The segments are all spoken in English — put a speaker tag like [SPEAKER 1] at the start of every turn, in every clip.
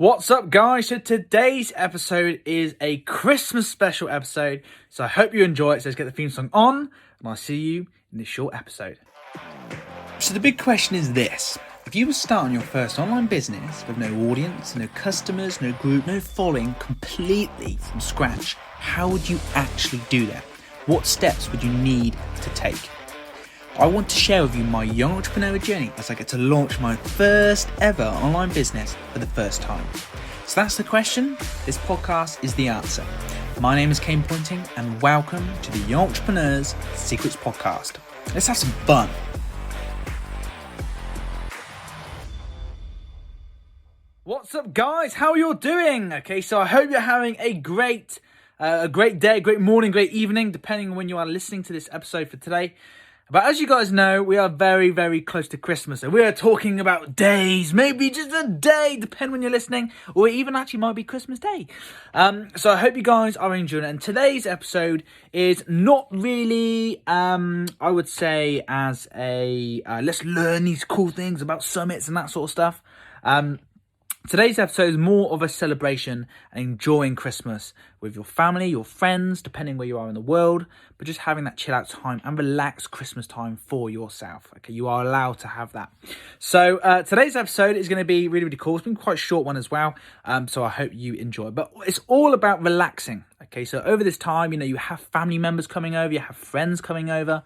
[SPEAKER 1] What's up, guys? So today's episode is a Christmas special episode, so I hope you enjoy it. So let's get the theme song on, and I'll see you in this short episode. So the big question is this: if you were starting your first online business with no audience, no customers, no group, no following, completely from scratch, how would you actually do that? What steps would you need to take? I want to share with you my young entrepreneur journey as I get to launch my first ever online business for the first time. So that's the question. This podcast is the answer. My name is Kane Pointing and welcome to the Young Entrepreneur's Secrets Podcast. Let's have some fun. What's up, guys? How are you all doing? Okay, so I hope you're having a great day, great morning, great evening, depending on when you are listening to this episode for today. But as you guys know, we are very, very close to Christmas. So we are talking about days, maybe just a day, depending when you're listening, or even actually might be Christmas Day. So I hope you guys are enjoying it. And today's episode is not really, I would say, as a let's learn these cool things about summits and that sort of stuff. Today's episode is more of a celebration and enjoying Christmas with your family, your friends, depending where you are in the world, but just having that chill out time and relaxed Christmas time for yourself. Okay, you are allowed to have that. So today's episode is going to be really, really cool. It's been quite a short one as well, so I hope you enjoy. But it's all about relaxing. Okay, so over this time, you have family members coming over, you have friends coming over,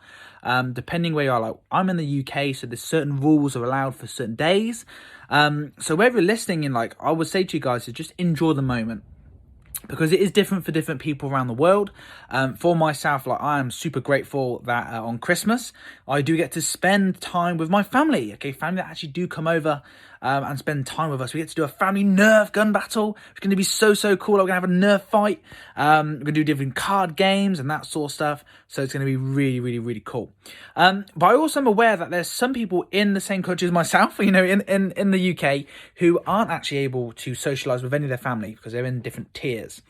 [SPEAKER 1] depending where you are. Like, I'm in the UK, so there's certain rules are allowed for certain days. So wherever you're listening in, I would say to you guys to just enjoy the moment, because it is different for different people around the world. For myself, I am super grateful that on Christmas, I do get to spend time with my family. Okay, family that actually do come over and spend time with us. We get to do a family nerf gun battle. It's going to be so cool. We're going to have a nerf fight. We're going to do different card games and that sort of stuff. So it's going to be really, really, really cool. But I also am aware that there's some people in the same country as myself, in the UK, who aren't actually able to socialise with any of their family because they're in different tiers.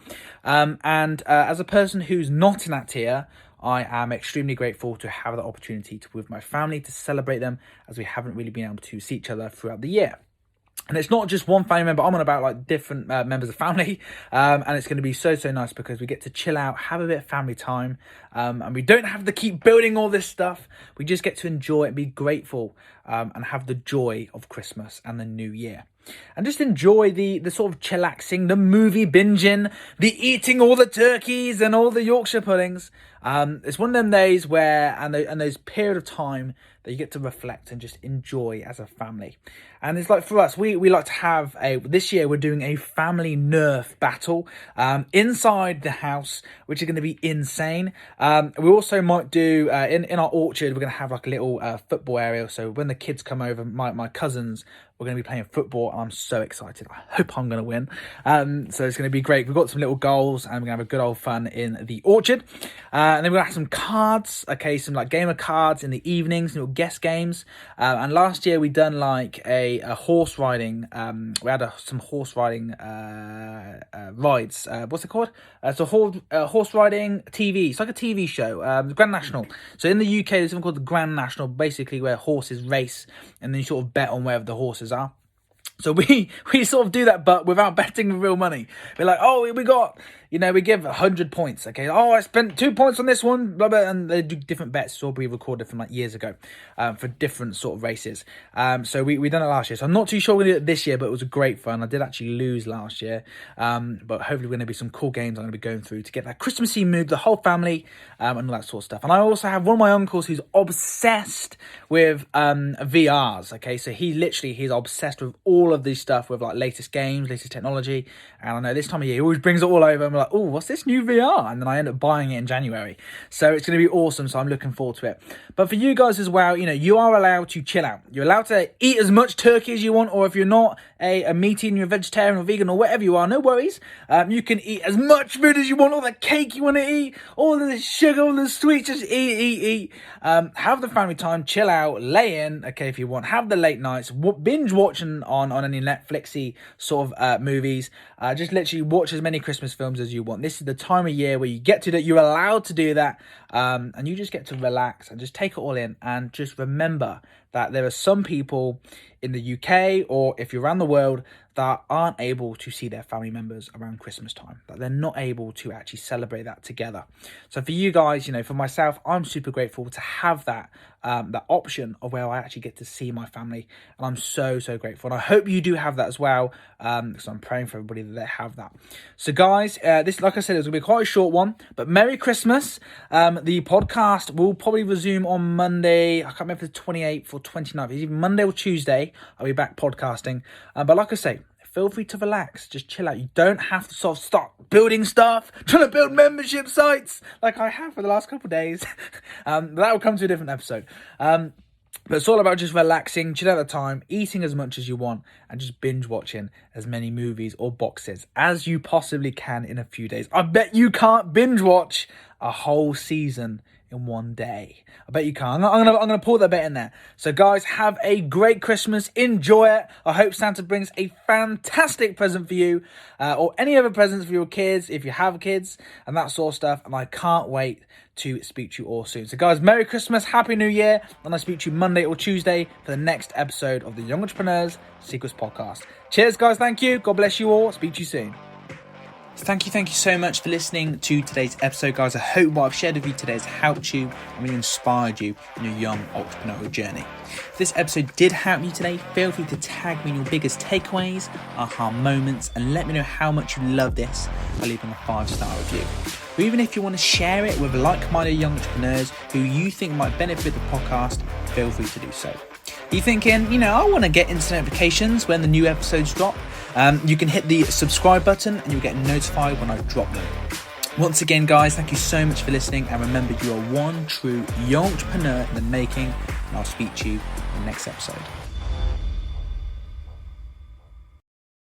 [SPEAKER 1] As a person who's not in that tier, I am extremely grateful to have the opportunity with my family to celebrate them, as we haven't really been able to see each other throughout the year. And it's not just one family member. I'm on about different members of family. And it's going to be so nice because we get to chill out, have a bit of family time. And we don't have to keep building all this stuff. We just get to enjoy and be grateful and have the joy of Christmas and the new year. And just enjoy the sort of chillaxing, the movie binging, the eating all the turkeys and all the Yorkshire puddings. It's one of them days where, and those period of time that you get to reflect and just enjoy as a family. And it's for us, we like to have this year we're doing a family nerf battle inside the house, which is going to be insane. We also might do, in our orchard, we're going to have a little football area. So when the kids come over, my cousins, we're going to be playing football, and I'm so excited. I hope I'm going to win. So it's going to be great. We've got some little goals, and we're going to have a good old fun in the orchard. And then we're going to have some cards, okay, some game of cards in the evenings, little guest games. And last year we done a horse riding. We had some horse riding rides. What's it called? It's a horse riding TV. It's like a TV show. The Grand National. So in the UK, there's something called the Grand National, basically where horses race, and then you sort of bet on wherever the horses are. So we sort of do that, but without betting with real money. We're like, oh, we got, we give 100 points. Okay. Oh, I spent 2 points on this one, blah, blah, and they do different bets. It's all be recorded from years ago for different sort of races. So we done it last year. So I'm not too sure we're going to do it this year, but it was a great fun. I did actually lose last year. But hopefully we're going to be some cool games I'm going to be going through to get that Christmassy mood, the whole family, and all that sort of stuff. And I also have one of my uncles who's obsessed with VRs. Okay. So he's obsessed with all of this stuff with latest games, latest technology. And I know this time of year he always brings it all over, and we're like, oh, what's this new VR? And then I end up buying it in January. So it's going to be awesome. So I'm looking forward to it. But for you guys as well, you are allowed to chill out. You're allowed to eat as much turkey as you want, or if you're not a meat eater, you're a vegetarian or vegan or whatever you are, no worries. You can eat as much food as you want, all the cake you want to eat, all the sugar, all the sweets, just eat. Have the family time, chill out, lay in, okay, if you want. Have the late nights, binge watching on any Netflixy sort of movies. Just literally watch as many Christmas films as you want. This is the time of year where you get to do, you're allowed to do that, and you just get to relax and just take it all in, and just remember that there are some people in the UK, or if you're around the world, that aren't able to see their family members around Christmas time, that they're not able to actually celebrate that together. So for you guys, for myself, I'm super grateful to have that option of where I actually get to see my family, and I'm so grateful, and I hope you do have that as well, because I'm praying for everybody that they have that. So guys, this, like I said, is going to be quite a short one, but Merry Christmas. The podcast will probably resume on Monday. I can't remember if it's 28th or 29th. It's either Monday or Tuesday. I'll be back podcasting, but like I say, feel free to relax, just chill out. You don't have to sort of start building stuff, trying to build membership sites like I have for the last couple of days. That will come to a different episode. But it's all about just relaxing, chill out the time, eating as much as you want, and just binge watching as many movies or boxes as you possibly can in a few days. I bet you can't binge watch a whole season in one day. I bet you can't. I'm gonna pull that bet in there. So guys, have a great Christmas. Enjoy it. I hope Santa brings a fantastic present for you, or any other presents for your kids if you have kids and that sort of stuff. And I can't wait to speak to you all soon. So guys, Merry Christmas, Happy New Year, and I'll speak to you Monday or Tuesday for the next episode of the Young Entrepreneurs Secrets Podcast. Cheers guys, thank you. God bless you all. Speak to you soon. Thank you so much for listening to today's episode, guys. I hope what I've shared with you today has helped you and really inspired you in your young entrepreneurial journey. If this episode did help you today, feel free to tag me in your biggest takeaways, aha moments, and let me know how much you love this by leaving a 5-star review. Or even if you want to share it with like-minded young entrepreneurs who you think might benefit the podcast, feel free to do so. You're thinking, I want to get instant notifications when the new episodes drop. You can hit the subscribe button and you'll get notified when I drop them. Once again, guys, thank you so much for listening. And remember, you are one true young entrepreneur in the making. And I'll speak to you in the next episode.